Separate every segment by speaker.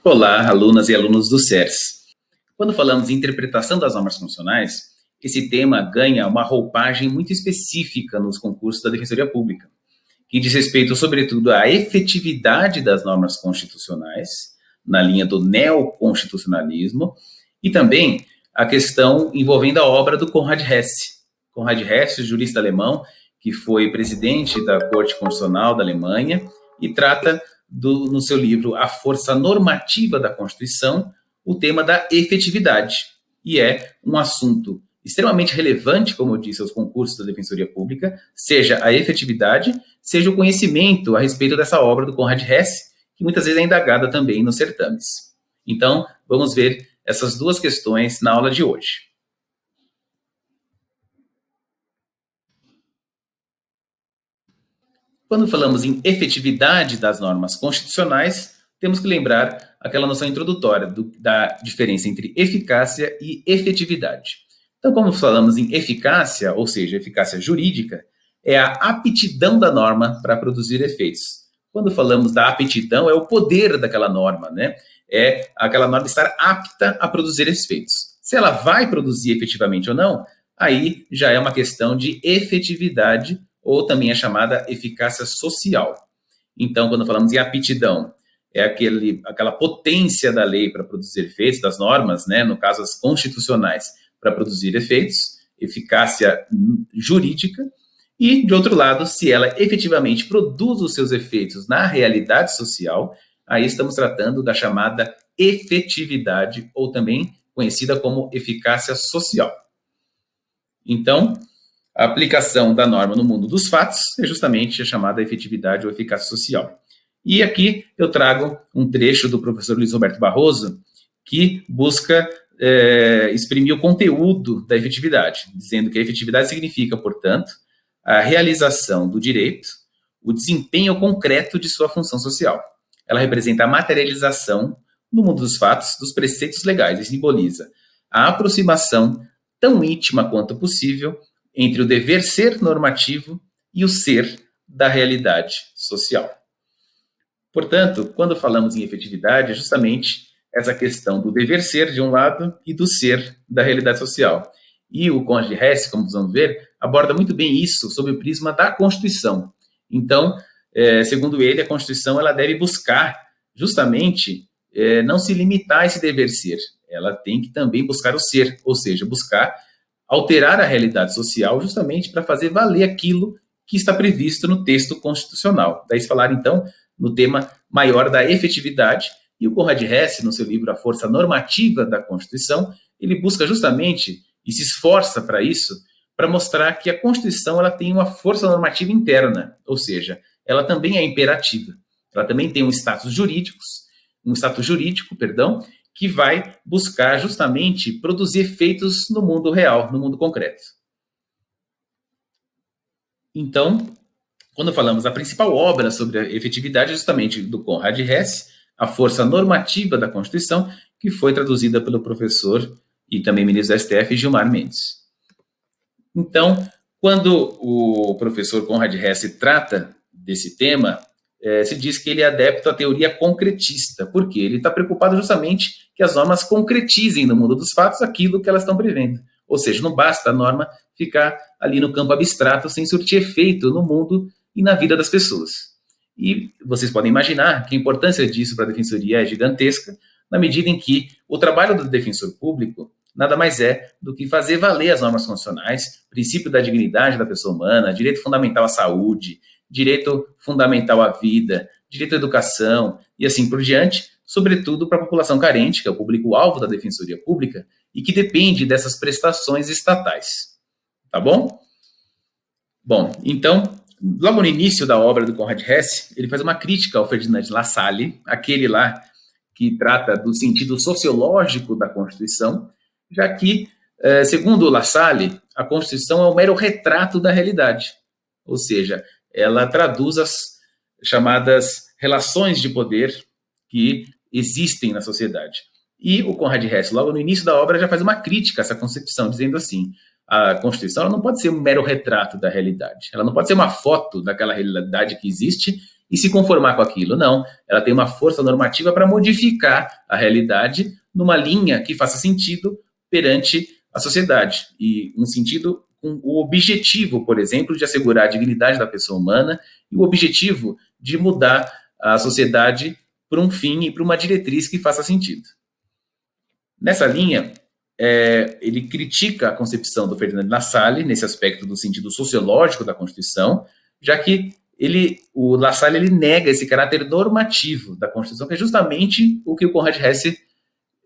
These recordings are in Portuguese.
Speaker 1: Olá, alunas e alunos do CERS. Quando falamos em interpretação das normas constitucionais, esse tema ganha uma roupagem muito específica nos concursos da Defensoria Pública, que diz respeito, sobretudo, à efetividade das normas constitucionais, na linha do neoconstitucionalismo, e também a questão envolvendo a obra do Konrad Hesse. Konrad Hesse, jurista alemão, que foi presidente da Corte Constitucional da Alemanha e trata no seu livro A Força Normativa da Constituição, o tema da efetividade. E é um assunto extremamente relevante, como eu disse, aos concursos da Defensoria Pública, seja a efetividade, seja o conhecimento a respeito dessa obra do Konrad Hesse, que muitas vezes é indagada também nos certames. Então, vamos ver essas duas questões na aula de hoje. Quando falamos em efetividade das normas constitucionais, temos que lembrar aquela noção introdutória da diferença entre eficácia e efetividade. Então, como falamos em eficácia, ou seja, eficácia jurídica, é a aptidão da norma para produzir efeitos. Quando falamos da aptidão, é o poder daquela norma, né? É aquela norma estar apta a produzir efeitos. Se ela vai produzir efetivamente ou não, aí já é uma questão de efetividade, ou também é chamada eficácia social. Então, quando falamos em aptidão, é aquela potência da lei para produzir efeitos, das normas, né, no caso as constitucionais, para produzir efeitos, eficácia jurídica, e, de outro lado, se ela efetivamente produz os seus efeitos na realidade social, aí estamos tratando da chamada efetividade, ou também conhecida como eficácia social. Então, a aplicação da norma no mundo dos fatos é justamente a chamada efetividade ou eficácia social. E aqui eu trago um trecho do professor Luiz Roberto Barroso, que busca exprimir o conteúdo da efetividade, dizendo que a efetividade significa, portanto, a realização do direito, o desempenho concreto de sua função social. Ela representa a materialização, no mundo dos fatos, dos preceitos legais e simboliza a aproximação tão íntima quanto possível entre o dever ser normativo e o ser da realidade social. Portanto, quando falamos em efetividade, é justamente essa questão do dever ser de um lado e do ser da realidade social. E o Konrad Hesse, como vamos ver, aborda muito bem isso sob o prisma da Constituição. Então, segundo ele, a Constituição ela deve buscar justamente não se limitar a esse dever ser. Ela tem que também buscar o ser, ou seja, buscar alterar a realidade social justamente para fazer valer aquilo que está previsto no texto constitucional. Daí se falar, então, no tema maior da efetividade, e o Konrad Hesse, no seu livro A Força Normativa da Constituição, ele busca justamente, e se esforça para isso, para mostrar que a Constituição ela tem uma força normativa interna, ou seja, ela também é imperativa. Ela também tem um status jurídico, que vai buscar justamente produzir efeitos no mundo real, no mundo concreto. Então, quando falamos da principal obra sobre a efetividade, é justamente do Konrad Hesse, A Força Normativa da Constituição, que foi traduzida pelo professor e também ministro da STF, Gilmar Mendes. Então, quando o professor Konrad Hesse trata desse tema, se diz que ele é adepto à teoria concretista, porque ele está preocupado justamente que as normas concretizem no mundo dos fatos aquilo que elas estão prevendo. Ou seja, não basta a norma ficar ali no campo abstrato sem surtir efeito no mundo e na vida das pessoas. E vocês podem imaginar que a importância disso para a defensoria é gigantesca, na medida em que o trabalho do defensor público nada mais é do que fazer valer as normas constitucionais, princípio da dignidade da pessoa humana, direito fundamental à saúde, direito fundamental à vida, direito à educação e assim por diante, sobretudo para a população carente, que é o público-alvo da Defensoria Pública e que depende dessas prestações estatais. Tá bom? Bom, então, logo no início da obra do Konrad Hesse, ele faz uma crítica ao Ferdinand Lassalle, aquele lá que trata do sentido sociológico da Constituição, já que, segundo Lassalle, a Constituição é um mero retrato da realidade, ou seja, ela traduz as chamadas relações de poder que existem na sociedade. E o Konrad Hesse, logo no início da obra, já faz uma crítica a essa concepção, dizendo assim, a Constituição ela não pode ser um mero retrato da realidade, ela não pode ser uma foto daquela realidade que existe e se conformar com aquilo. Não, ela tem uma força normativa para modificar a realidade numa linha que faça sentido perante a sociedade, e um sentido com o objetivo, por exemplo, de assegurar a dignidade da pessoa humana e o objetivo de mudar a sociedade para um fim e para uma diretriz que faça sentido. Nessa linha, ele critica a concepção do Ferdinand Lassalle nesse aspecto do sentido sociológico da Constituição, já que o Lassalle ele nega esse caráter normativo da Constituição, que é justamente o que o Konrad Hesse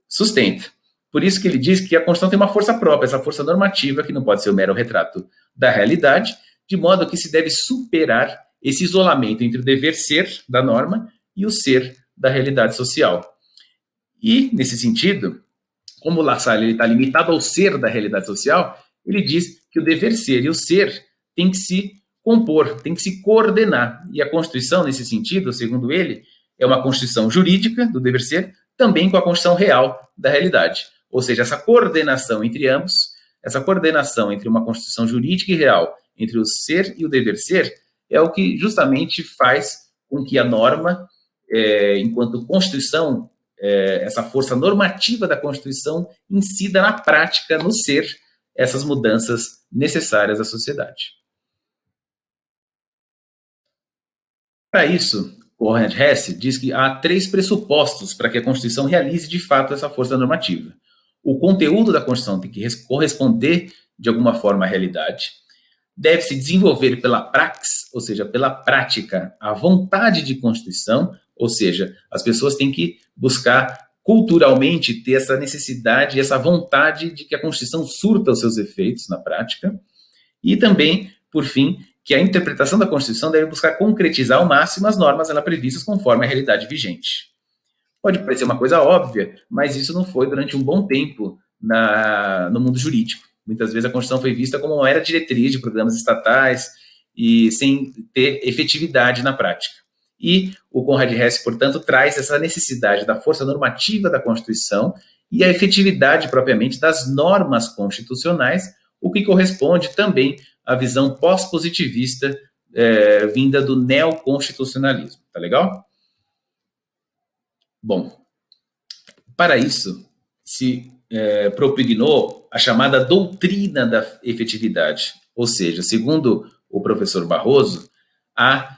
Speaker 1: sustenta. Por isso que ele diz que a Constituição tem uma força própria, essa força normativa, que não pode ser um mero retrato da realidade, de modo que se deve superar esse isolamento entre o dever ser da norma e o ser da realidade social. E, nesse sentido, como o Lassalle está limitado ao ser da realidade social, ele diz que o dever ser e o ser têm que se compor, têm que se coordenar. E a Constituição, nesse sentido, segundo ele, é uma Constituição jurídica do dever ser, também com a Constituição real da realidade. Ou seja, essa coordenação entre ambos, essa coordenação entre uma Constituição jurídica e real, entre o ser e o dever ser, é o que justamente faz com que a norma, enquanto Constituição, essa força normativa da Constituição, incida na prática, no ser, essas mudanças necessárias à sociedade. Para isso, Konrad Hesse diz que há 3 pressupostos para que a Constituição realize de fato essa força normativa. O conteúdo da Constituição tem que corresponder de alguma forma à realidade, deve se desenvolver pela praxis, ou seja, pela prática, a vontade de Constituição, ou seja, as pessoas têm que buscar culturalmente ter essa necessidade e essa vontade de que a Constituição surta os seus efeitos na prática, e também, por fim, que a interpretação da Constituição deve buscar concretizar ao máximo as normas ela previstas conforme a realidade vigente. Pode parecer uma coisa óbvia, mas isso não foi durante um bom tempo no mundo jurídico. Muitas vezes a Constituição foi vista como uma mera diretriz de programas estatais e sem ter efetividade na prática. E o Konrad Hesse, portanto, traz essa necessidade da força normativa da Constituição e a efetividade propriamente das normas constitucionais, o que corresponde também à visão pós-positivista vinda do neoconstitucionalismo. Tá legal? Bom, para isso se propugnou a chamada doutrina da efetividade, ou seja, segundo o professor Barroso, há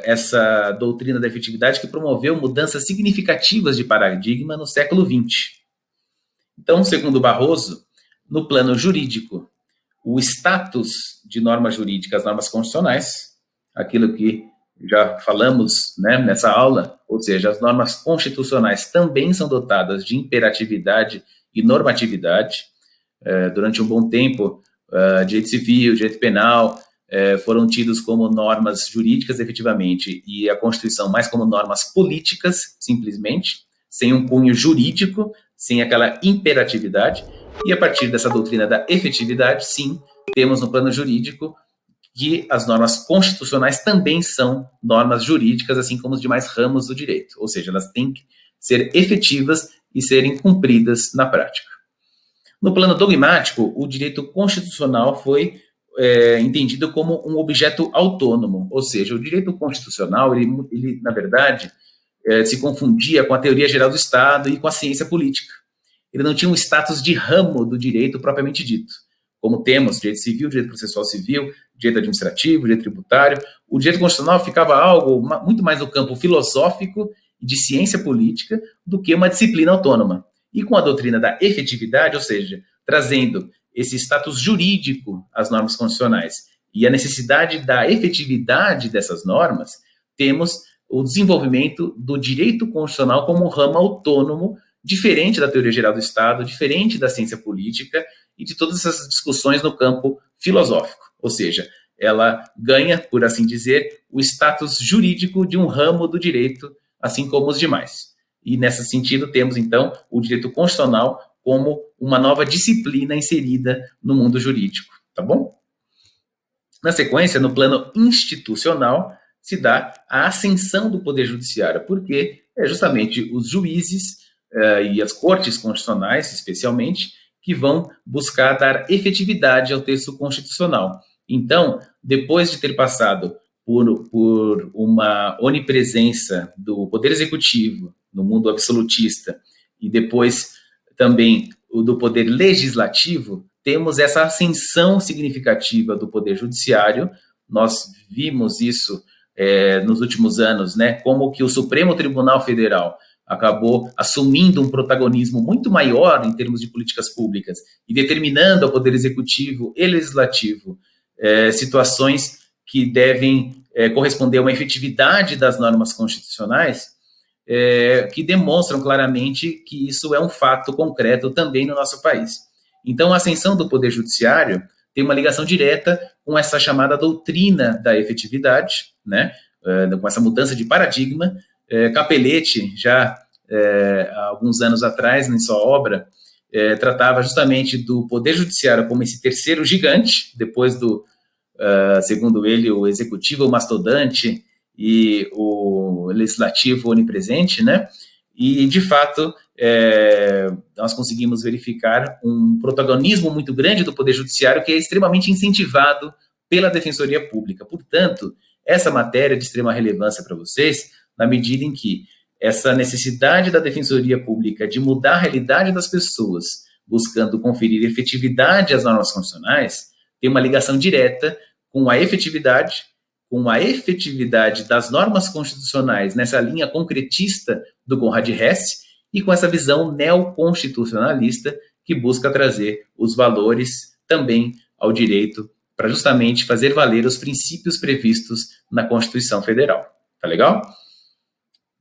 Speaker 1: essa doutrina da efetividade que promoveu mudanças significativas de paradigma no século XX. Então, segundo Barroso, no plano jurídico, o status de normas jurídicas, normas constitucionais, aquilo que já falamos nessa aula, ou seja, as normas constitucionais também são dotadas de imperatividade e normatividade. Durante um bom tempo, direito civil, direito penal, foram tidos como normas jurídicas efetivamente, e a Constituição mais como normas políticas, simplesmente, sem um cunho jurídico, sem aquela imperatividade, e a partir dessa doutrina da efetividade, sim, temos no plano jurídico que as normas constitucionais também são normas jurídicas, assim como os demais ramos do direito, ou seja, elas têm que ser efetivas e serem cumpridas na prática. No plano dogmático, o direito constitucional foi entendido como um objeto autônomo, ou seja, o direito constitucional, ele na verdade, se confundia com a teoria geral do Estado e com a ciência política. Ele não tinha um status de ramo do direito propriamente dito, como temos direito civil, direito processual civil, direito administrativo, direito tributário. O direito constitucional ficava algo muito mais no campo filosófico e de ciência política do que uma disciplina autônoma. E com a doutrina da efetividade, ou seja, trazendo esse status jurídico às normas constitucionais e a necessidade da efetividade dessas normas, temos o desenvolvimento do direito constitucional como um ramo autônomo, diferente da teoria geral do Estado, diferente da ciência política e de todas essas discussões no campo filosófico. Ou seja, ela ganha, por assim dizer, o status jurídico de um ramo do direito, assim como os demais. E, nesse sentido, temos, então, o direito constitucional como uma nova disciplina inserida no mundo jurídico, tá bom? Na sequência, no plano institucional, se dá a ascensão do Poder Judiciário, porque é justamente os juízes e as cortes constitucionais, especialmente, que vão buscar dar efetividade ao texto constitucional. Então, depois de ter passado por uma onipresença do poder executivo no mundo absolutista e depois também o do poder legislativo, temos essa ascensão significativa do poder judiciário. Nós vimos isso nos últimos anos, né, como que o Supremo Tribunal Federal acabou assumindo um protagonismo muito maior em termos de políticas públicas e determinando ao poder executivo e legislativo situações que devem corresponder a uma efetividade das normas constitucionais, que demonstram claramente que isso é um fato concreto também no nosso país. Então, a ascensão do Poder Judiciário tem uma ligação direta com essa chamada doutrina da efetividade, né? Com essa mudança de paradigma. Capelletti, já há alguns anos atrás, em sua obra, tratava justamente do Poder Judiciário como esse terceiro gigante, depois do, segundo ele, o executivo mastodonte e o legislativo onipresente, né? E, de fato, nós conseguimos verificar um protagonismo muito grande do Poder Judiciário que é extremamente incentivado pela Defensoria Pública. Portanto, essa matéria é de extrema relevância para vocês, na medida em que essa necessidade da Defensoria Pública de mudar a realidade das pessoas, buscando conferir efetividade às normas constitucionais, tem uma ligação direta com a efetividade das normas constitucionais nessa linha concretista do Conrad Hess e com essa visão neoconstitucionalista que busca trazer os valores também ao direito para justamente fazer valer os princípios previstos na Constituição Federal. Tá legal?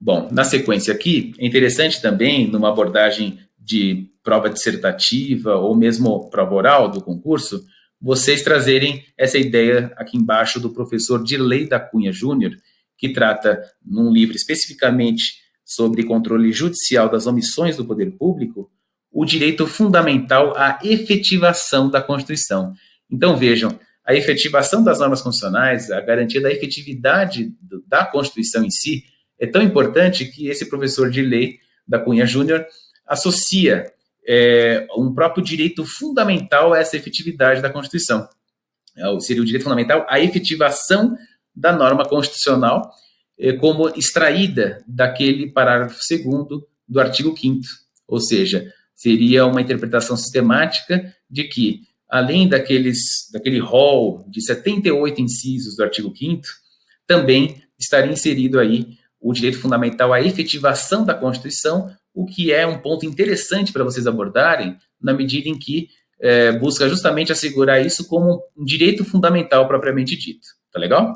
Speaker 1: Bom, na sequência aqui, é interessante também, numa abordagem de prova dissertativa ou mesmo prova oral do concurso, vocês trazerem essa ideia aqui embaixo do professor Dirley da Cunha Júnior, que trata, num livro especificamente sobre controle judicial das omissões do poder público, o direito fundamental à efetivação da Constituição. Então, vejam, a efetivação das normas constitucionais, a garantia da efetividade da Constituição em si, é tão importante que esse professor Dirley da Cunha Júnior associa um próprio direito fundamental a essa efetividade da Constituição. Seria o direito fundamental à efetivação da norma constitucional como extraída daquele parágrafo 2º do artigo 5º, ou seja, seria uma interpretação sistemática de que, além daquele rol de 78 incisos do artigo 5º, também estaria inserido aí o direito fundamental à efetivação da Constituição, o que é um ponto interessante para vocês abordarem, na medida em que busca justamente assegurar isso como um direito fundamental propriamente dito. Tá legal?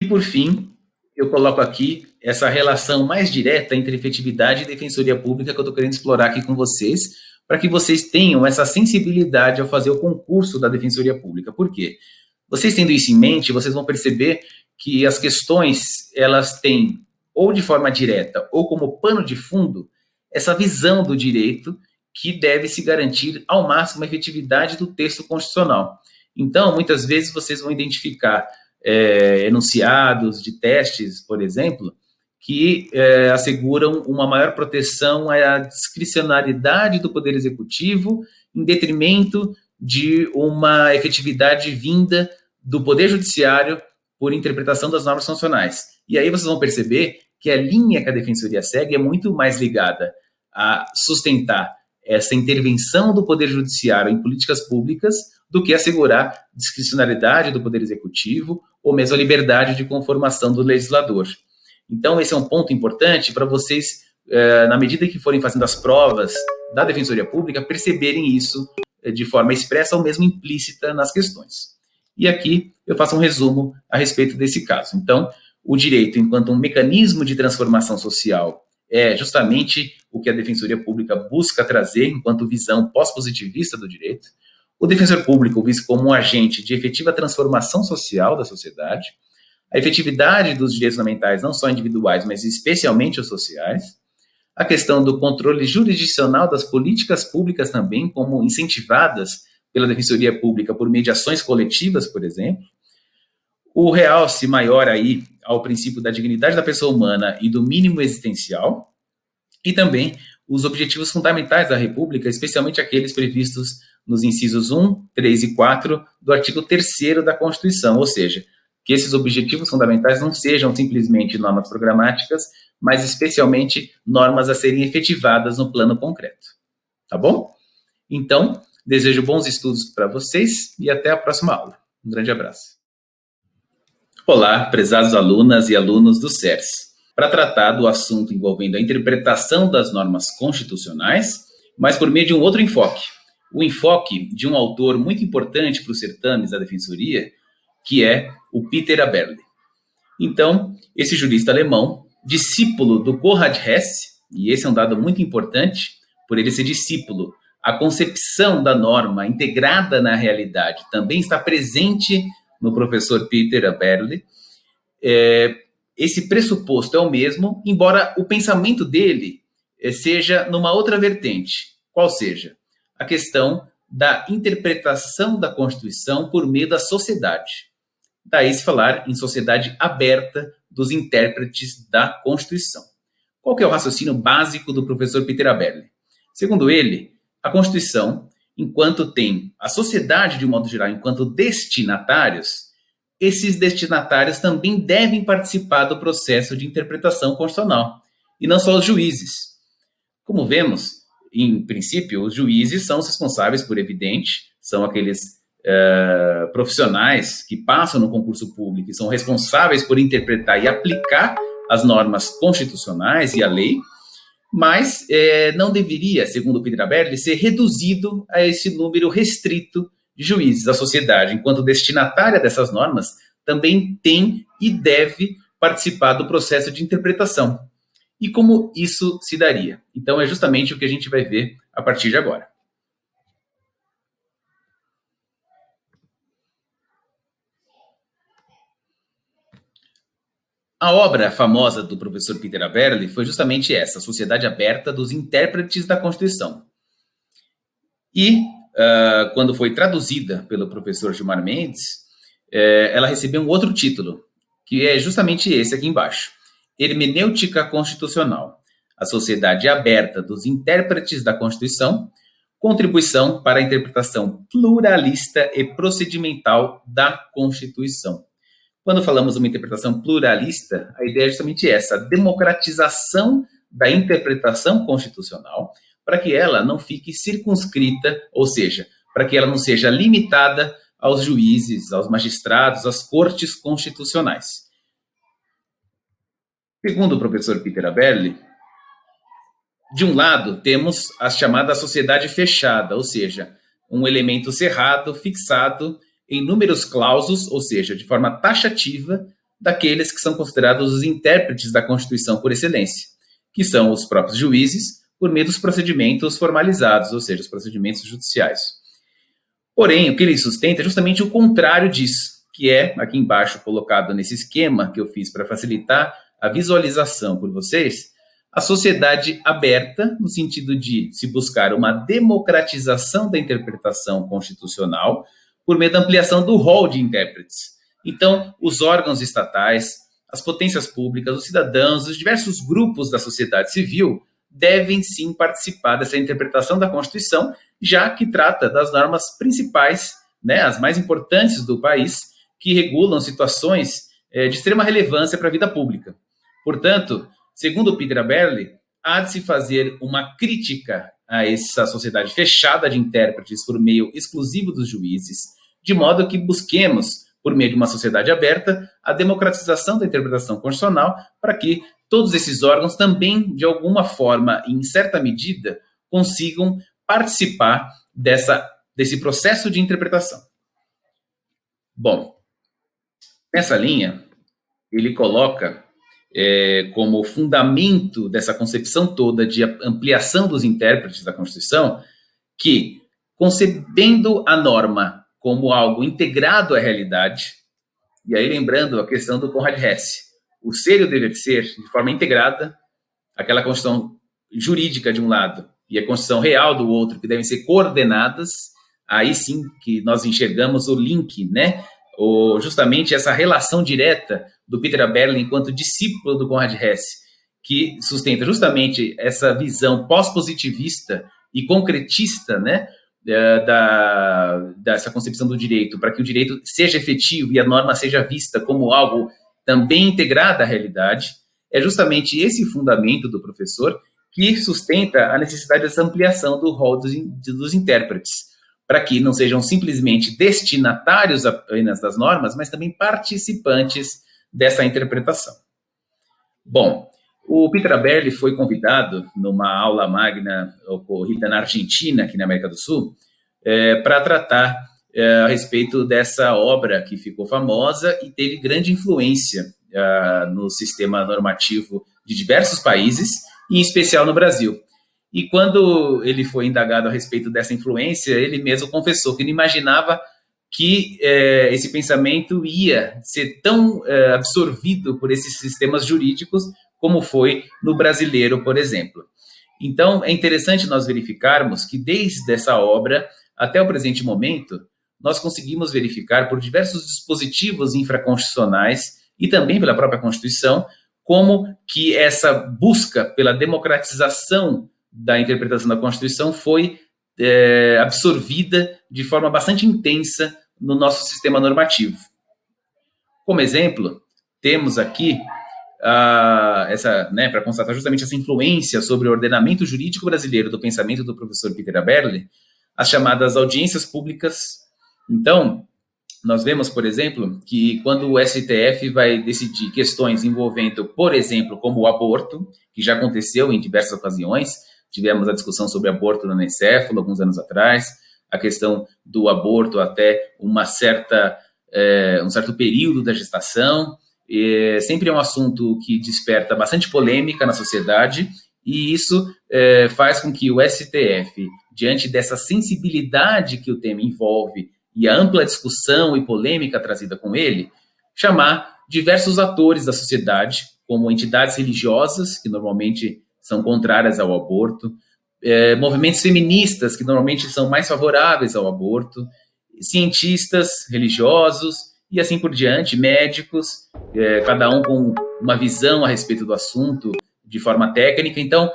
Speaker 1: E, por fim, eu coloco aqui essa relação mais direta entre efetividade e defensoria pública que eu estou querendo explorar aqui com vocês, para que vocês tenham essa sensibilidade ao fazer o concurso da defensoria pública. Por quê? Vocês tendo isso em mente, vocês vão perceber que as questões, elas têm, ou de forma direta, ou como pano de fundo, essa visão do direito que deve se garantir ao máximo a efetividade do texto constitucional. Então, muitas vezes vocês vão identificar enunciados de testes, por exemplo, que asseguram uma maior proteção à discricionariedade do Poder Executivo em detrimento de uma efetividade vinda do Poder Judiciário por interpretação das normas constitucionais. E aí vocês vão perceber que a linha que a Defensoria segue é muito mais ligada a sustentar essa intervenção do Poder Judiciário em políticas públicas do que assegurar discricionariedade do Poder Executivo ou mesmo a liberdade de conformação do legislador. Então, esse é um ponto importante para vocês, na medida que forem fazendo as provas da Defensoria Pública, perceberem isso de forma expressa ou mesmo implícita nas questões. E aqui eu faço um resumo a respeito desse caso. Então, o direito, enquanto um mecanismo de transformação social, é justamente o que a Defensoria Pública busca trazer enquanto visão pós-positivista do direito. O defensor público visto como um agente de efetiva transformação social da sociedade, a efetividade dos direitos fundamentais, não só individuais, mas especialmente os sociais, a questão do controle jurisdicional das políticas públicas também, como incentivadas pela Defensoria Pública por mediações coletivas, por exemplo, o realce maior aí ao princípio da dignidade da pessoa humana e do mínimo existencial, e também os objetivos fundamentais da República, especialmente aqueles previstos nos incisos 1, 3 e 4 do artigo 3º da Constituição, ou seja, que esses objetivos fundamentais não sejam simplesmente normas programáticas, mas especialmente normas a serem efetivadas no plano concreto. Tá bom? Então, desejo bons estudos para vocês e até a próxima aula. Um grande abraço. Olá, prezados alunas e alunos do SERS. Para tratar do assunto envolvendo a interpretação das normas constitucionais, mas por meio de um outro enfoque. O enfoque de um autor muito importante para os certames da Defensoria, que é o Peter Aberle. Então, esse jurista alemão, discípulo do Konrad Hesse, e esse é um dado muito importante, por ele ser discípulo, a concepção da norma integrada na realidade também está presente no professor Peter Aberle. Esse pressuposto é o mesmo, embora o pensamento dele seja numa outra vertente, qual seja a questão da interpretação da Constituição por meio da sociedade. Daí se falar em sociedade aberta dos intérpretes da Constituição. Qual que é o raciocínio básico do professor Peter Aberle? Segundo ele, a Constituição, enquanto tem a sociedade, de um modo geral, enquanto destinatários, esses destinatários também devem participar do processo de interpretação constitucional, e não só os juízes. Como vemos, em princípio, os juízes são os responsáveis, por evidente, são aqueles profissionais que passam no concurso público e são responsáveis por interpretar e aplicar as normas constitucionais e a lei, mas não deveria, segundo o Peter Aberle, ser reduzido a esse número restrito de juízes. A sociedade, enquanto destinatária dessas normas, também tem e deve participar do processo de interpretação. E como isso se daria? Então, é justamente o que a gente vai ver a partir de agora. A obra famosa do professor Peter Aberle foi justamente essa, a Sociedade Aberta dos Intérpretes da Constituição. E, quando foi traduzida pelo professor Gilmar Mendes, ela recebeu um outro título, que é justamente esse aqui embaixo. Hermenêutica Constitucional, a Sociedade Aberta dos Intérpretes da Constituição, contribuição para a interpretação pluralista e procedimental da Constituição. Quando falamos de uma interpretação pluralista, a ideia é justamente essa, a democratização da interpretação constitucional, para que ela não fique circunscrita, ou seja, para que ela não seja limitada aos juízes, aos magistrados, às cortes constitucionais. Segundo o professor Peter Aberle, de um lado temos a chamada sociedade fechada, ou seja, um elemento cerrado, fixado em números clausos, ou seja, de forma taxativa, daqueles que são considerados os intérpretes da Constituição por excelência, que são os próprios juízes, por meio dos procedimentos formalizados, ou seja, os procedimentos judiciais. Porém, o que ele sustenta é justamente o contrário disso, que é, aqui embaixo colocado nesse esquema que eu fiz para facilitar a visualização por vocês, a sociedade aberta, no sentido de se buscar uma democratização da interpretação constitucional, por meio da ampliação do rol de intérpretes. Então, os órgãos estatais, as potências públicas, os cidadãos, os diversos grupos da sociedade civil devem sim participar dessa interpretação da Constituição, já que trata das normas principais, as mais importantes do país, que regulam situações de extrema relevância para a vida pública. Portanto, segundo Peter Aberle, há de se fazer uma crítica a essa sociedade fechada de intérpretes por meio exclusivo dos juízes, de modo que busquemos, por meio de uma sociedade aberta, a democratização da interpretação constitucional para que todos esses órgãos também, de alguma forma, em certa medida, consigam participar desse processo de interpretação. Bom, nessa linha, ele coloca como fundamento dessa concepção toda de ampliação dos intérpretes da Constituição, que, concebendo a norma como algo integrado à realidade, e aí lembrando a questão do Konrad Hesse, o ser e o dever ser, de forma integrada, aquela Constituição jurídica de um lado e a Constituição real do outro, que devem ser coordenadas, aí sim que nós enxergamos o link, justamente essa relação direta do Peter Aberle enquanto discípulo do Konrad Hesse que sustenta justamente essa visão pós-positivista e concretista, né, dessa concepção do direito, para que o direito seja efetivo e a norma seja vista como algo também integrado à realidade, é justamente esse fundamento do professor que sustenta a necessidade dessa ampliação do rol dos intérpretes, para que não sejam simplesmente destinatários apenas das normas, mas também participantes dessa interpretação. Bom, o Peter Aberle foi convidado numa aula magna ocorrida na Argentina, aqui na América do Sul, para tratar a respeito dessa obra que ficou famosa e teve grande influência no sistema normativo de diversos países, e em especial no Brasil. E quando ele foi indagado a respeito dessa influência, ele mesmo confessou que não imaginava que esse pensamento ia ser tão absorvido por esses sistemas jurídicos como foi no brasileiro, por exemplo. Então, é interessante nós verificarmos que desde essa obra até o presente momento, nós conseguimos verificar por diversos dispositivos infraconstitucionais e também pela própria Constituição, como que essa busca pela democratização da interpretação da Constituição foi absorvida de forma bastante intensa no nosso sistema normativo. Como exemplo, temos aqui para constatar justamente essa influência sobre o ordenamento jurídico brasileiro do pensamento do professor Peter Aberle, as chamadas audiências públicas. Então, nós vemos, por exemplo, que quando o STF vai decidir questões envolvendo, por exemplo, como o aborto, que já aconteceu em diversas ocasiões, tivemos a discussão sobre aborto no anencefalo alguns anos atrás, a questão do aborto até um certo período da gestação, sempre é um assunto que desperta bastante polêmica na sociedade, e isso faz com que o STF, diante dessa sensibilidade que o tema envolve e a ampla discussão e polêmica trazida com ele, chamar diversos atores da sociedade, como entidades religiosas, que normalmente são contrárias ao aborto, movimentos feministas, que normalmente são mais favoráveis ao aborto, cientistas religiosos e assim por diante, médicos, cada um com uma visão a respeito do assunto de forma técnica. Então,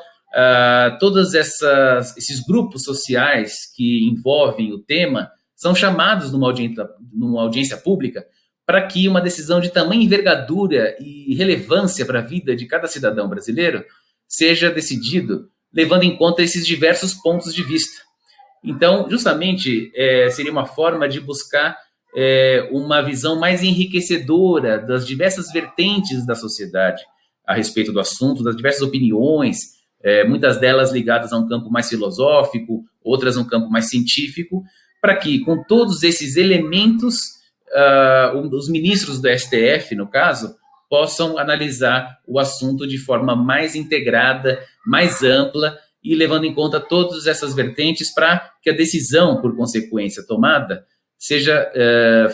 Speaker 1: todos esses grupos sociais que envolvem o tema são chamados numa audiência pública para que uma decisão de tamanha envergadura e relevância para a vida de cada cidadão brasileiro seja decidido levando em conta esses diversos pontos de vista. Então, justamente, seria uma forma de buscar uma visão mais enriquecedora das diversas vertentes da sociedade a respeito do assunto, das diversas opiniões, muitas delas ligadas a um campo mais filosófico, outras a um campo mais científico, para que, com todos esses elementos, os ministros do STF, no caso, possam analisar o assunto de forma mais integrada, mais ampla, e levando em conta todas essas vertentes para que a decisão, por consequência, tomada, seja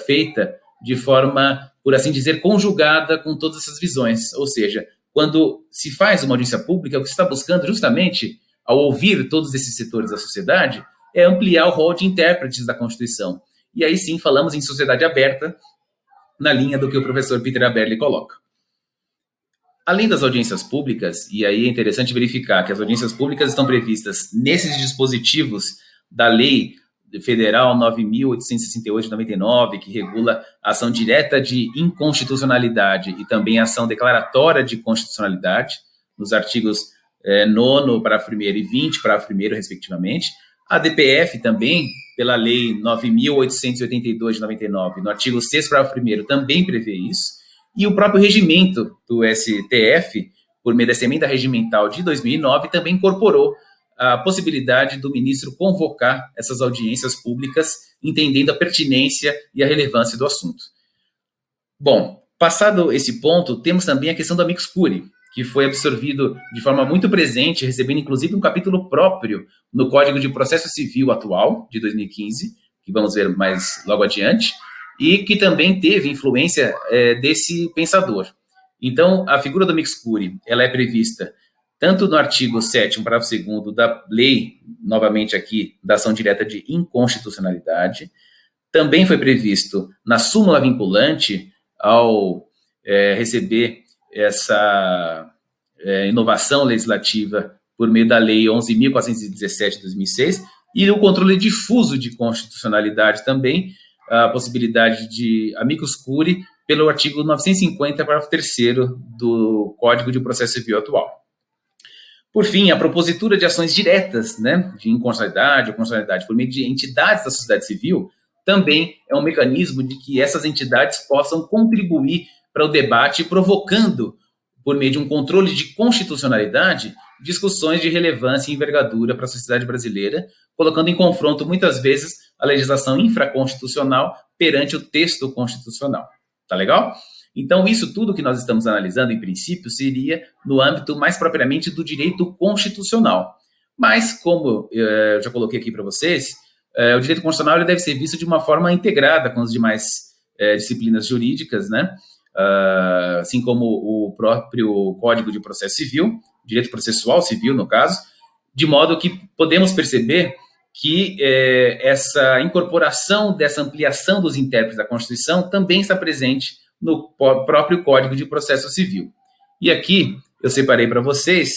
Speaker 1: feita de forma, por assim dizer, conjugada com todas essas visões. Ou seja, quando se faz uma audiência pública, o que se está buscando justamente, ao ouvir todos esses setores da sociedade, é ampliar o rol de intérpretes da Constituição. E aí sim falamos em sociedade aberta, na linha do que o professor Peter Aberle coloca. Além das audiências públicas, e aí é interessante verificar que as audiências públicas estão previstas nesses dispositivos da Lei Federal 9.868 de 99, que regula a ação direta de inconstitucionalidade e também a ação declaratória de constitucionalidade, nos artigos 9º, parágrafo 1º e 20, parágrafo 1º, respectivamente. A DPF também, pela Lei 9.882 de 99, no artigo 6º, parágrafo 1º, também prevê isso. E o próprio regimento do STF, por meio dessa emenda regimental de 2009, também incorporou a possibilidade do ministro convocar essas audiências públicas, entendendo a pertinência e a relevância do assunto. Bom, passado esse ponto, temos também a questão do amicus curiae, que foi absorvido de forma muito presente, recebendo inclusive um capítulo próprio no Código de Processo Civil atual, de 2015, que vamos ver mais logo adiante, e que também teve influência desse pensador. Então, a figura do amicus curiae, ela é prevista tanto no artigo 7º, parágrafo 2º da lei, novamente aqui, da ação direta de inconstitucionalidade, também foi previsto na súmula vinculante ao receber inovação legislativa por meio da Lei 11.417 de 2006, e o controle difuso de constitucionalidade também, a possibilidade de amicus curiae pelo artigo 950, parágrafo 3º do Código de Processo Civil atual. Por fim, a propositura de ações diretas, né, de inconstitucionalidade ou constitucionalidade por meio de entidades da sociedade civil também é um mecanismo de que essas entidades possam contribuir para o debate, provocando, por meio de um controle de constitucionalidade, discussões de relevância e envergadura para a sociedade brasileira, colocando em confronto, muitas vezes, a legislação infraconstitucional perante o texto constitucional. Tá legal? Então, isso tudo que nós estamos analisando, em princípio, seria no âmbito mais propriamente do direito constitucional. Mas, como eu já coloquei aqui para vocês, o direito constitucional ele deve ser visto de uma forma integrada com as demais disciplinas jurídicas, né? Assim como o próprio Código de Processo Civil, direito processual civil, no caso, de modo que podemos perceber que essa incorporação dessa ampliação dos intérpretes da Constituição também está presente no próprio Código de Processo Civil. E aqui eu separei para vocês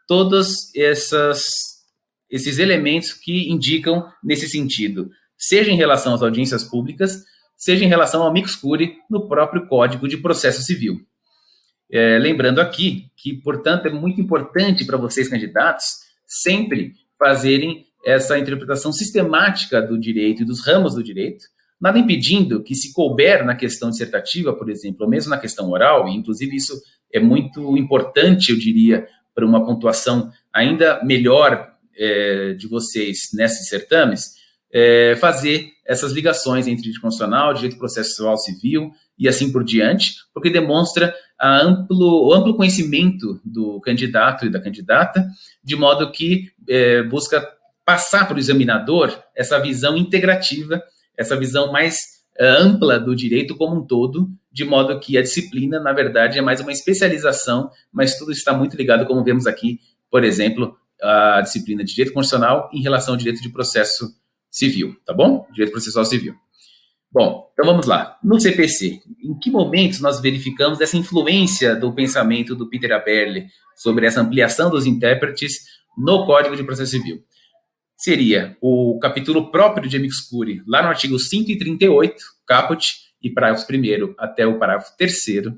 Speaker 1: todos esses elementos que indicam nesse sentido, seja em relação às audiências públicas, seja em relação ao amicus curiae no próprio Código de Processo Civil. Lembrando aqui que, portanto, é muito importante para vocês, candidatos, sempre fazerem essa interpretação sistemática do direito e dos ramos do direito, nada impedindo que, se couber na questão dissertativa, por exemplo, ou mesmo na questão oral, e inclusive isso é muito importante, eu diria, para uma pontuação ainda melhor de vocês nesses certames, fazer essas ligações entre direito constitucional, direito processual civil e assim por diante, porque demonstra o amplo conhecimento do candidato e da candidata, de modo que busca passar para o examinador essa visão integrativa, essa visão mais ampla do direito como um todo, de modo que a disciplina, na verdade, é mais uma especialização, mas tudo está muito ligado, como vemos aqui, por exemplo, a disciplina de direito constitucional em relação ao direito de processo civil, tá bom? Direito processual civil. Bom, então vamos lá. No CPC, em que momentos nós verificamos essa influência do pensamento do Peter Aberle sobre essa ampliação dos intérpretes no Código de Processo Civil? Seria o capítulo próprio de amicus curiae, lá no artigo 138, caput, e parágrafo 1º até o parágrafo 3º,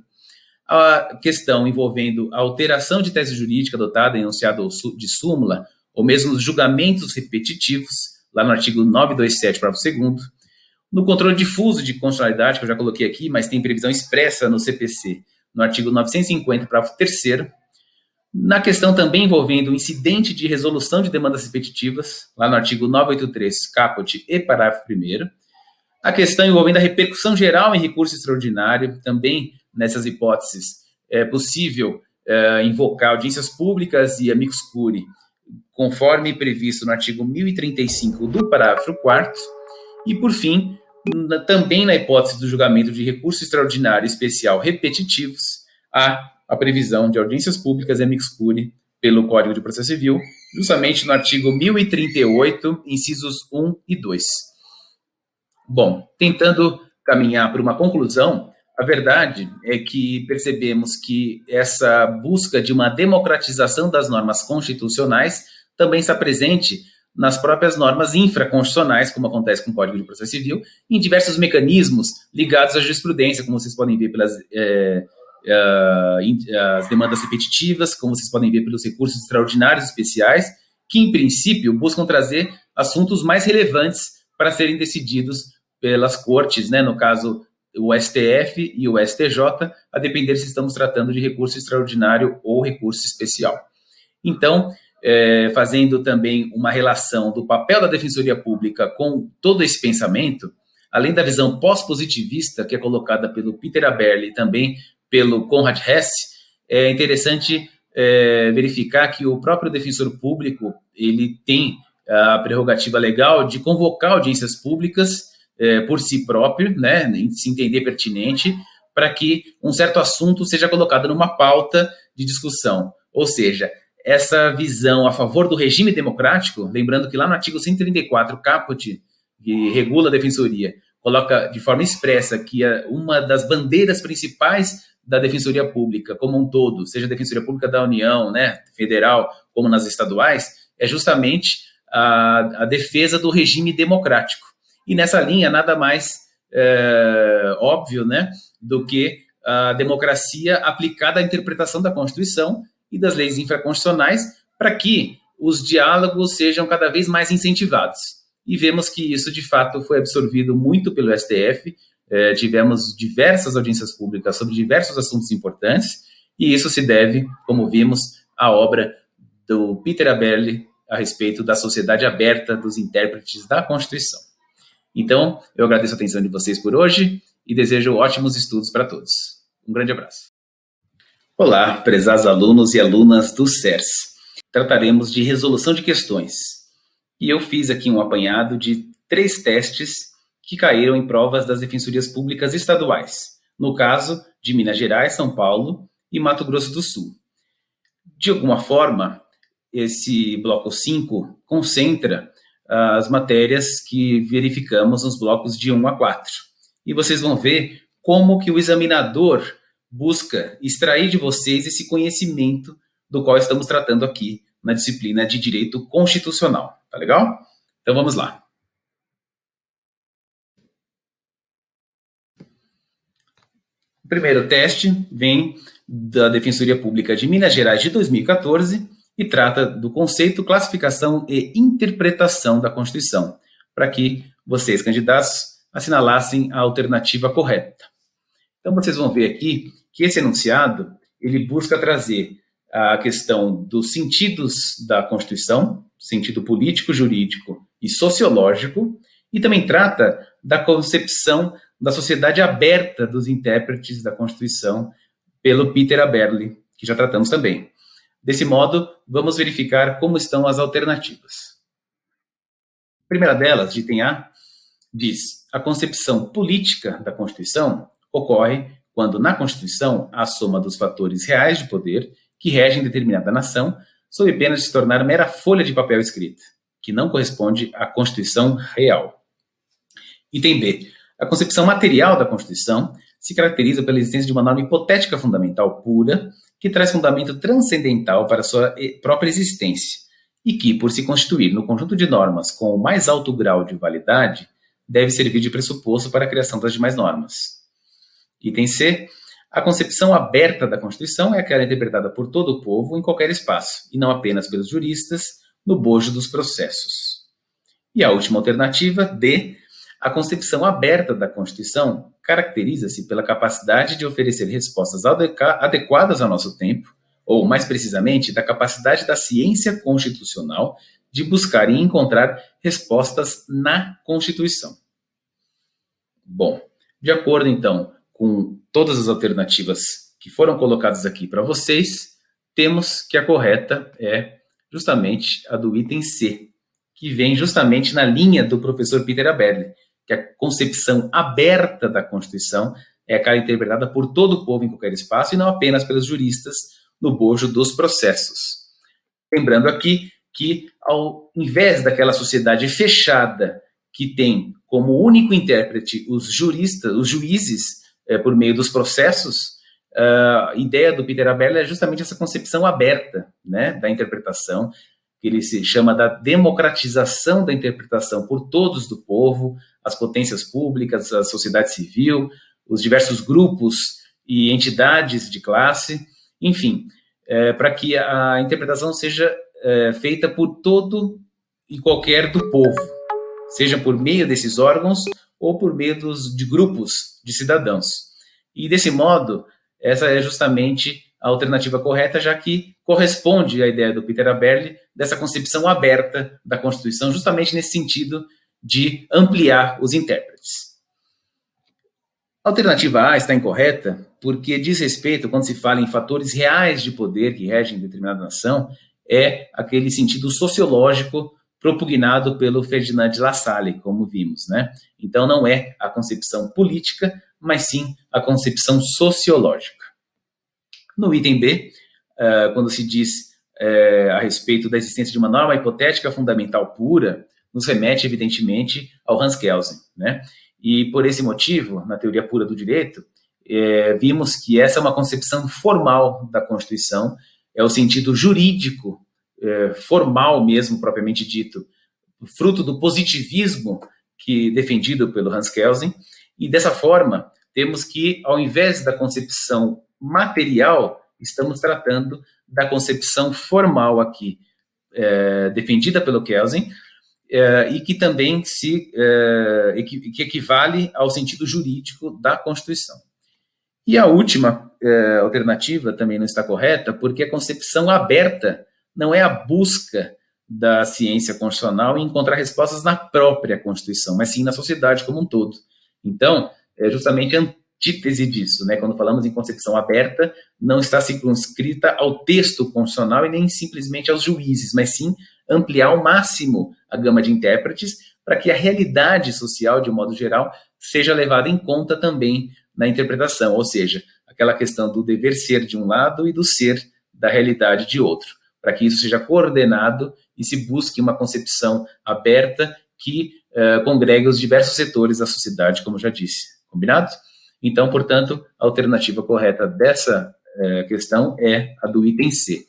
Speaker 1: a questão envolvendo a alteração de tese jurídica adotada em enunciado de súmula, ou mesmo os julgamentos repetitivos, lá no artigo 927, parágrafo 2º, no controle difuso de constitucionalidade, que eu já coloquei aqui, mas tem previsão expressa no CPC, no artigo 950, parágrafo 3º, na questão também envolvendo o incidente de resolução de demandas repetitivas, lá no artigo 983, caput e parágrafo 1º, a questão envolvendo a repercussão geral em recurso extraordinário, também nessas hipóteses é possível invocar audiências públicas e amicus curiae, conforme previsto no artigo 1035 do parágrafo 4º, e, por fim, também na hipótese do julgamento de recurso extraordinário especial repetitivos, há a previsão de audiências públicas e amicus curiae pelo Código de Processo Civil, justamente no artigo 1038, incisos 1 e 2. Bom, tentando caminhar para uma conclusão, a verdade é que percebemos que essa busca de uma democratização das normas constitucionais também está presente nas próprias normas infraconstitucionais, como acontece com o Código de Processo Civil, em diversos mecanismos ligados à jurisprudência, como vocês podem ver pelas as demandas repetitivas, como vocês podem ver pelos recursos extraordinários especiais, que, em princípio, buscam trazer assuntos mais relevantes para serem decididos pelas cortes, né, no caso, o STF e o STJ, a depender se estamos tratando de recurso extraordinário ou recurso especial. Então, fazendo também uma relação do papel da Defensoria Pública com todo esse pensamento, além da visão pós-positivista que é colocada pelo Peter Aberle e também pelo Conrad Hess, é interessante verificar que o próprio defensor público ele tem a prerrogativa legal de convocar audiências públicas por si próprio, né, se entender pertinente, para que um certo assunto seja colocado numa pauta de discussão. Ou seja, essa visão a favor do regime democrático, lembrando que lá no artigo 134, caput, que regula a defensoria, coloca de forma expressa que uma das bandeiras principais da Defensoria Pública como um todo, seja a Defensoria Pública da União, né, federal, como nas estaduais, é justamente a defesa do regime democrático. E nessa linha, nada mais óbvio, né, do que a democracia aplicada à interpretação da Constituição e das leis infraconstitucionais para que os diálogos sejam cada vez mais incentivados. E vemos que isso, de fato, foi absorvido muito pelo STF. Tivemos diversas audiências públicas sobre diversos assuntos importantes, e isso se deve, como vimos, à obra do Peter Aberle a respeito da sociedade aberta dos intérpretes da Constituição. Então, eu agradeço a atenção de vocês por hoje e desejo ótimos estudos para todos. Um grande abraço. Olá, prezados alunos e alunas do CERS. Trataremos de resolução de questões. E eu fiz aqui um apanhado de 3 testes que caíram em provas das defensorias públicas estaduais, no caso de Minas Gerais, São Paulo e Mato Grosso do Sul. De alguma forma, esse bloco 5 concentra as matérias que verificamos nos blocos de 1 a 4. E vocês vão ver como que o examinador busca extrair de vocês esse conhecimento do qual estamos tratando aqui na disciplina de Direito Constitucional. Tá legal? Então vamos lá. O primeiro teste vem da Defensoria Pública de Minas Gerais de 2014 e trata do conceito, classificação e interpretação da Constituição, para que vocês, candidatos, assinalassem a alternativa correta. Então, vocês vão ver aqui que esse enunciado, ele busca trazer a questão dos sentidos da Constituição, sentido político, jurídico e sociológico, e também trata da concepção da sociedade aberta dos intérpretes da Constituição pelo Peter Aberle, que já tratamos também. Desse modo, vamos verificar como estão as alternativas. A primeira delas, de item A, diz: a concepção política da Constituição ocorre quando na Constituição há a soma dos fatores reais de poder que regem determinada nação, sob pena de se tornar mera folha de papel escrita, que não corresponde à Constituição real. Item B. A concepção material da Constituição se caracteriza pela existência de uma norma hipotética fundamental pura, que traz fundamento transcendental para sua própria existência, e que, por se constituir no conjunto de normas com o mais alto grau de validade, deve servir de pressuposto para a criação das demais normas. Item C. A concepção aberta da Constituição é aquela interpretada por todo o povo em qualquer espaço, e não apenas pelos juristas, no bojo dos processos. E a última alternativa, D. A concepção aberta da Constituição caracteriza-se pela capacidade de oferecer respostas adequadas ao nosso tempo, ou, mais precisamente, da capacidade da ciência constitucional de buscar e encontrar respostas na Constituição. Bom, de acordo, então, com todas as alternativas que foram colocadas aqui para vocês, temos que a correta é justamente a do item C, que vem justamente na linha do professor Peter Aberle, que a concepção aberta da Constituição é aquela interpretada por todo o povo em qualquer espaço e não apenas pelos juristas no bojo dos processos. Lembrando aqui que, ao invés daquela sociedade fechada que tem como único intérprete os juristas, os juízes, por meio dos processos, a ideia do Peter Aberle é justamente essa concepção aberta, né, da interpretação, que ele se chama da democratização da interpretação por todos do povo, as potências públicas, a sociedade civil, os diversos grupos e entidades de classe, enfim, para que a interpretação seja feita por todo e qualquer do povo, seja por meio desses órgãos ou por meio de grupos de cidadãos. E, desse modo, essa é justamente a alternativa correta, já que corresponde à ideia do Peter Aberle dessa concepção aberta da Constituição, justamente nesse sentido de ampliar os intérpretes. A alternativa A está incorreta porque diz respeito, quando se fala em fatores reais de poder que regem determinada nação, é aquele sentido sociológico propugnado pelo Ferdinand de La Salle, como vimos, né? Então não é a concepção política, mas sim a concepção sociológica. No item B, quando se diz a respeito da existência de uma norma hipotética fundamental pura, nos remete, evidentemente, ao Hans Kelsen, né? E, por esse motivo, na teoria pura do direito, vimos que essa é uma concepção formal da Constituição, é o sentido jurídico, formal mesmo, propriamente dito, fruto do positivismo defendido pelo Hans Kelsen, e dessa forma temos que, ao invés da concepção material, estamos tratando da concepção formal aqui, defendida pelo Kelsen, e que também que equivale ao sentido jurídico da Constituição. E a última alternativa também não está correta, porque a concepção aberta não é a busca da ciência constitucional em encontrar respostas na própria Constituição, mas sim na sociedade como um todo. Então, é justamente a antítese disso, né? Quando falamos em concepção aberta, não está circunscrita ao texto constitucional e nem simplesmente aos juízes, mas sim ampliar ao máximo a gama de intérpretes para que a realidade social, de modo geral, seja levada em conta também na interpretação, ou seja, aquela questão do dever ser de um lado e do ser da realidade de outro, para que isso seja coordenado e se busque uma concepção aberta que congregue os diversos setores da sociedade, como já disse. Combinado? Então, portanto, a alternativa correta dessa questão é a do item C.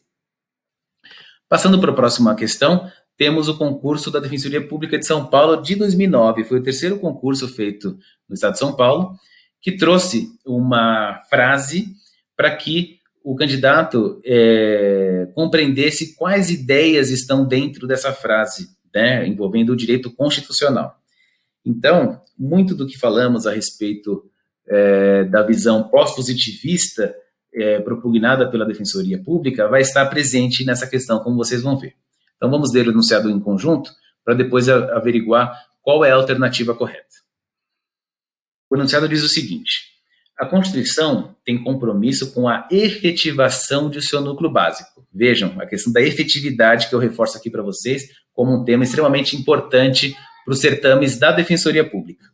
Speaker 1: Passando para a próxima questão, temos o concurso da Defensoria Pública de São Paulo de 2009. Foi o terceiro concurso feito no estado de São Paulo, que trouxe uma frase para que o candidato compreendesse quais ideias estão dentro dessa frase, né, envolvendo o direito constitucional. Então, muito do que falamos a respeito da visão pós-positivista propugnada pela Defensoria Pública vai estar presente nessa questão, como vocês vão ver. Então, vamos ler o enunciado em conjunto para depois averiguar qual é a alternativa correta. O enunciado diz o seguinte: a Constituição tem compromisso com a efetivação de seu núcleo básico. Vejam, a questão da efetividade que eu reforço aqui para vocês como um tema extremamente importante para os certames da Defensoria Pública.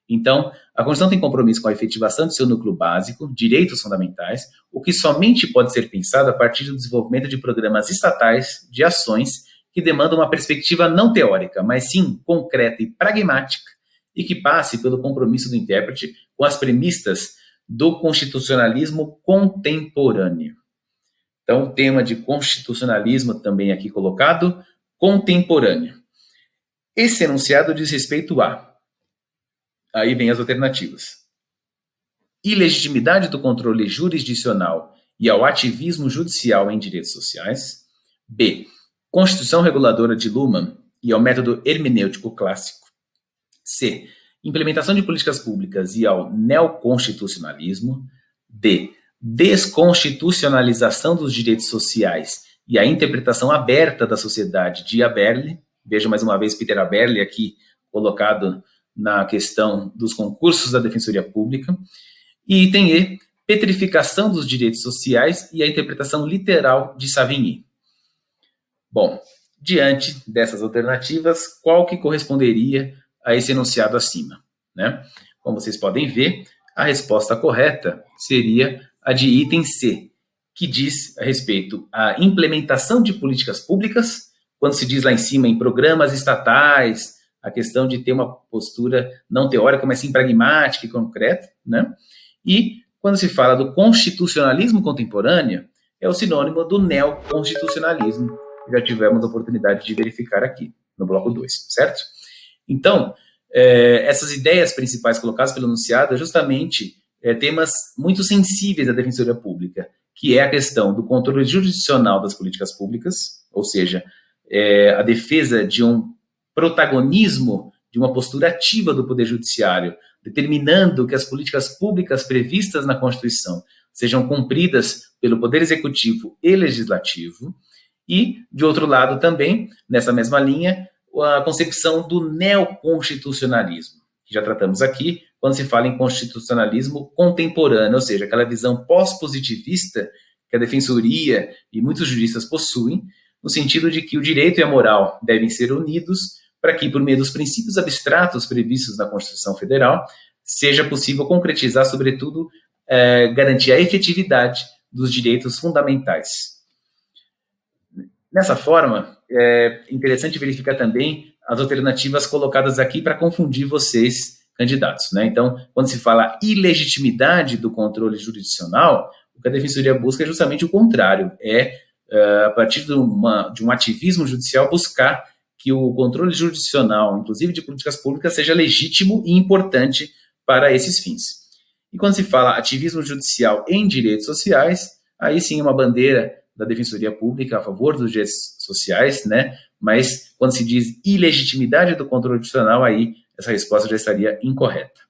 Speaker 1: Então, a Constituição tem compromisso com a efetivação de seu núcleo básico, direitos fundamentais, o que somente pode ser pensado a partir do desenvolvimento de programas estatais de ações que demandam uma perspectiva não teórica, mas sim concreta e pragmática, e que passe pelo compromisso do intérprete com as premissas do constitucionalismo contemporâneo. Então, o tema de constitucionalismo também aqui colocado, contemporâneo. Esse enunciado diz respeito a... Aí vem as alternativas. Ilegitimidade do controle jurisdicional e ao ativismo judicial em direitos sociais. B. Constituição reguladora de Luhmann e ao método hermenêutico clássico. C. Implementação de políticas públicas e ao neoconstitucionalismo. D. Desconstitucionalização dos direitos sociais e a interpretação aberta da sociedade de Aberle. Veja mais uma vez Peter Aberle aqui colocado na questão dos concursos da Defensoria Pública. E item E, petrificação dos direitos sociais e a interpretação literal de Savigny. Bom, diante dessas alternativas, qual que corresponderia a esse enunciado acima, né? Como vocês podem ver, a resposta correta seria a de item C, que diz a respeito à implementação de políticas públicas, quando se diz lá em cima em programas estatais, a questão de ter uma postura não teórica, mas sim pragmática e concreta, né? E quando se fala do constitucionalismo contemporâneo, é o sinônimo do neoconstitucionalismo, que já tivemos a oportunidade de verificar aqui, no bloco 2, certo? Então, essas ideias principais colocadas pelo enunciado é justamente temas muito sensíveis à Defensoria Pública, que é a questão do controle jurisdicional das políticas públicas, ou seja, a defesa de um protagonismo, de uma postura ativa do Poder Judiciário, determinando que as políticas públicas previstas na Constituição sejam cumpridas pelo Poder Executivo e Legislativo, e, de outro lado também, nessa mesma linha, a concepção do neoconstitucionalismo, que já tratamos aqui, quando se fala em constitucionalismo contemporâneo, ou seja, aquela visão pós-positivista que a Defensoria e muitos juristas possuem, no sentido de que o direito e a moral devem ser unidos para que, por meio dos princípios abstratos previstos na Constituição Federal, seja possível concretizar, sobretudo, garantir a efetividade dos direitos fundamentais. Nessa forma, é interessante verificar também as alternativas colocadas aqui para confundir vocês, candidatos, né? Então, quando se fala ilegitimidade do controle jurisdicional, o que a Defensoria busca é justamente o contrário, a partir de um ativismo judicial, buscar que o controle jurisdicional, inclusive de políticas públicas, seja legítimo e importante para esses fins. E quando se fala ativismo judicial em direitos sociais, aí sim uma bandeira da Defensoria Pública a favor dos direitos sociais, né? Mas quando se diz ilegitimidade do controle jurisdicional, aí essa resposta já estaria incorreta.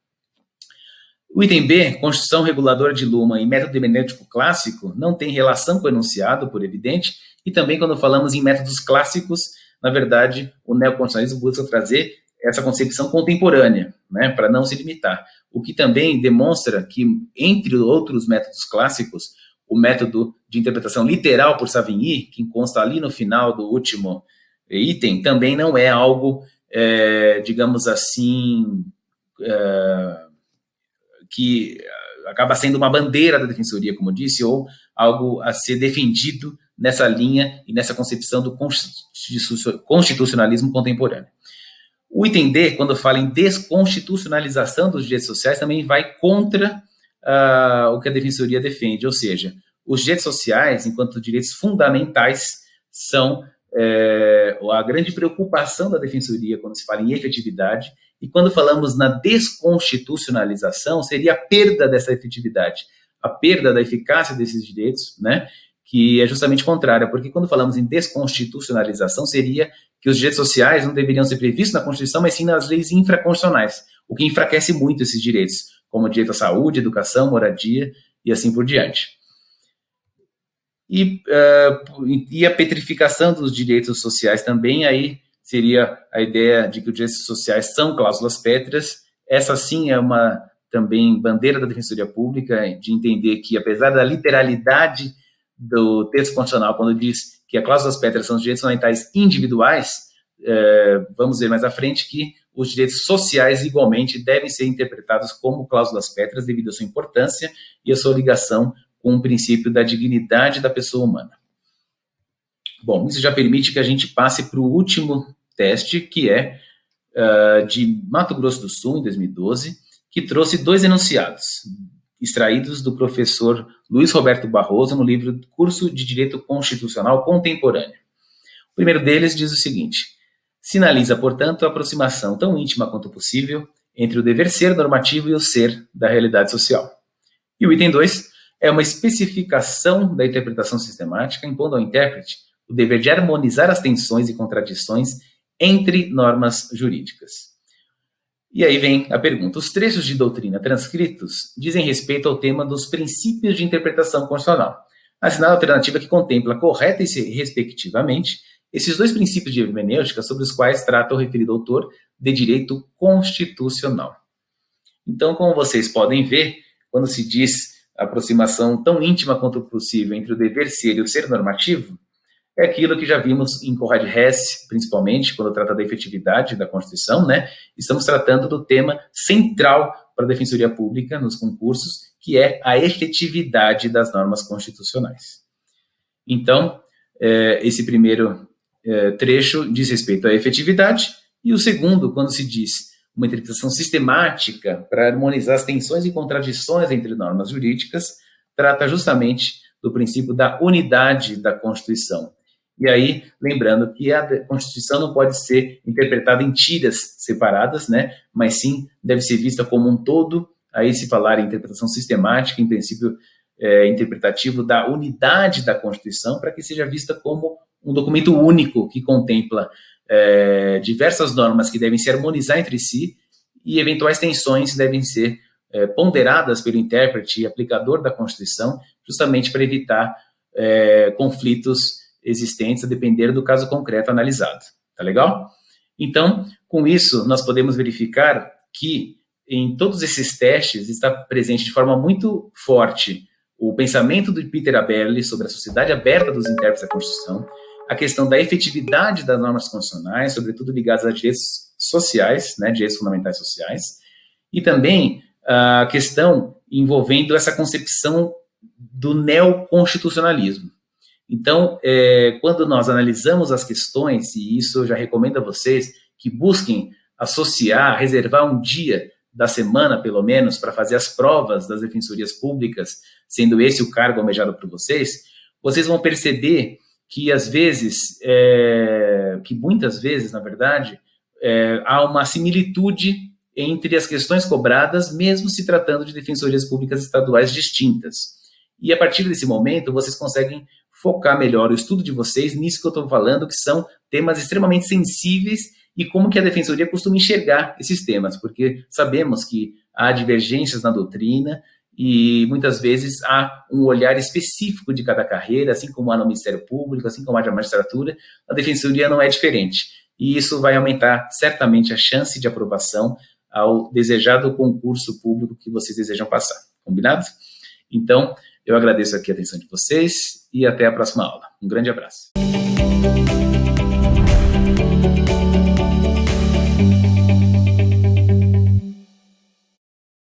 Speaker 1: O item B, Constituição Reguladora de Luhmann e método hermenêutico clássico, não tem relação com o enunciado, por evidente, e também quando falamos em métodos clássicos, na verdade, o neoconstitucionalismo busca trazer essa concepção contemporânea, né, para não se limitar. O que também demonstra que, entre outros métodos clássicos, o método de interpretação literal por Savigny, que consta ali no final do último item, também não é algo, digamos assim, que acaba sendo uma bandeira da defensoria, como disse, ou algo a ser defendido nessa linha e nessa concepção do constitucionalismo contemporâneo. O item D, quando fala em desconstitucionalização dos direitos sociais, também vai contra o que a defensoria defende, ou seja, os direitos sociais, enquanto direitos fundamentais, são a grande preocupação da defensoria quando se fala em efetividade, e quando falamos na desconstitucionalização, seria a perda dessa efetividade, a perda da eficácia desses direitos, né, que é justamente contrária, porque quando falamos em desconstitucionalização, seria que os direitos sociais não deveriam ser previstos na Constituição, mas sim nas leis infraconstitucionais, o que enfraquece muito esses direitos, como o direito à saúde, educação, moradia e assim por diante. E a petrificação dos direitos sociais também, aí seria a ideia de que os direitos sociais são cláusulas pétreas. Essa sim é uma também bandeira da Defensoria Pública, de entender que, apesar da literalidade do texto constitucional, quando diz que as cláusulas pétreas são os direitos fundamentais individuais, vamos ver mais à frente que os direitos sociais, igualmente, devem ser interpretados como cláusulas pétreas devido à sua importância e à sua ligação com o princípio da dignidade da pessoa humana. Bom, isso já permite que a gente passe para o último teste, que é de Mato Grosso do Sul, em 2012, que trouxe 2 enunciados, extraídos do professor Luiz Roberto Barroso, no livro Curso de Direito Constitucional Contemporâneo. O primeiro deles diz o seguinte: sinaliza, portanto, a aproximação tão íntima quanto possível entre o dever ser normativo e o ser da realidade social. E o item 2 é uma especificação da interpretação sistemática, impondo ao intérprete o dever de harmonizar as tensões e contradições entre normas jurídicas. E aí vem a pergunta: os trechos de doutrina transcritos dizem respeito ao tema dos princípios de interpretação constitucional, assinala a alternativa que contempla correta e respectivamente esses 2 princípios de hermenêutica sobre os quais trata o referido autor de direito constitucional. Então, como vocês podem ver, quando se diz aproximação tão íntima quanto possível entre o dever ser e o ser normativo, é aquilo que já vimos em Conrad Hess, principalmente, quando trata da efetividade da Constituição, né? Estamos tratando do tema central para a Defensoria Pública nos concursos, que é a efetividade das normas constitucionais. Então, esse primeiro trecho diz respeito à efetividade, e o segundo, quando se diz uma interpretação sistemática para harmonizar as tensões e contradições entre normas jurídicas, trata justamente do princípio da unidade da Constituição. E aí, lembrando que a Constituição não pode ser interpretada em tiras separadas, né, mas sim deve ser vista como um todo. Aí, se falar em interpretação sistemática, em princípio interpretativo da unidade da Constituição, para que seja vista como um documento único que contempla diversas normas que devem se harmonizar entre si e eventuais tensões devem ser ponderadas pelo intérprete e aplicador da Constituição, justamente para evitar conflitos existentes a depender do caso concreto analisado. Tá legal? Então, com isso, nós podemos verificar que em todos esses testes está presente de forma muito forte o pensamento do Peter Aberle sobre a sociedade aberta dos intérpretes da Constituição, a questão da efetividade das normas constitucionais, sobretudo ligadas a direitos sociais, né, direitos fundamentais sociais, e também a questão envolvendo essa concepção do neoconstitucionalismo. Então, quando nós analisamos as questões, e isso eu já recomendo a vocês que busquem associar, reservar um dia da semana, pelo menos, para fazer as provas das defensorias públicas, sendo esse o cargo almejado por vocês, vocês vão perceber que às vezes, que muitas vezes, na verdade, há uma similitude entre as questões cobradas, mesmo se tratando de defensorias públicas estaduais distintas. E a partir desse momento, vocês conseguem focar melhor o estudo de vocês nisso que eu estou falando, que são temas extremamente sensíveis e como que a defensoria costuma enxergar esses temas, porque sabemos que há divergências na doutrina e muitas vezes há um olhar específico de cada carreira, assim como há no Ministério Público, assim como há na magistratura, a defensoria não é diferente. E isso vai aumentar certamente a chance de aprovação ao desejado concurso público que vocês desejam passar. Combinado? Então, eu agradeço aqui a atenção de vocês e até a próxima aula. Um grande abraço.